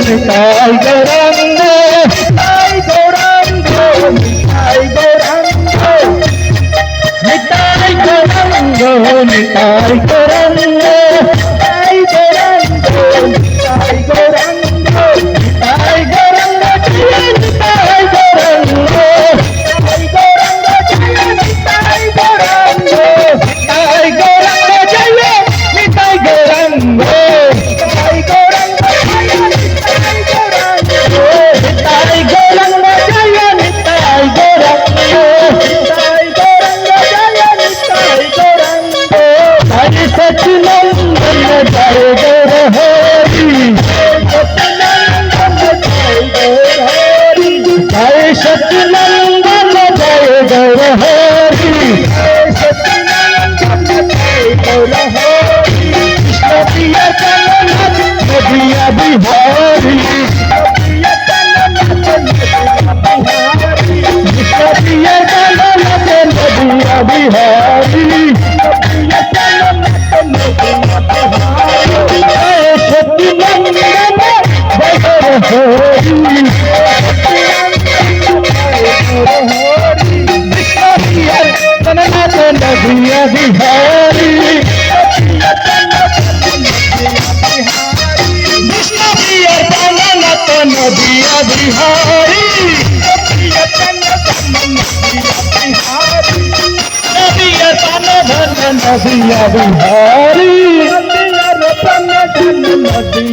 নিতাই গৌরাঙ্গ নিতাই গৌরাঙ্গ নিতাই গৌরাঙ্গ নিতাই গৌরাঙ্গ নিতাই গৌরাঙ্গ নিতাই গৌরাঙ্গ নিতাই গৌরাঙ্গ নিতাই গৌরাঙ্গ নিতাই গৌরাঙ্গ নিতাই গৌরাঙ্গ নিতাই গৌরাঙ্গ জয় নিতাই গৌরাঙ্গ নিতাই গৌরাঙ্গ নিতাই গৌরাঙ্গ নিতাই গৌরাঙ্গ জয় নিতাই গৌরাঙ্গ নিতাই গৌরাঙ্গ জয় নিতাই গৌরাঙ্গ হরি সচিনন্দন জয় গৌর হরি সচিনন্দন জয় গৌর হরি হরি সচিনন্দন জয় গৌর হরি সচিনন্দন জয় গৌর হরি কৃষ্ণ প্রিয় জগন্নাথ নদিয়া বিহারী কৃষ্ণ প্রিয় জগন্নাথ নদিয়া বিহারী সচিনন্দন জয় গৌর হরি নদিয়া বিহারী কৃষ্ণ প্রিয় জগন্নাথ নদিয়া বিহারী নদিয়া ধন নদিয়া বিহারী নদিয়া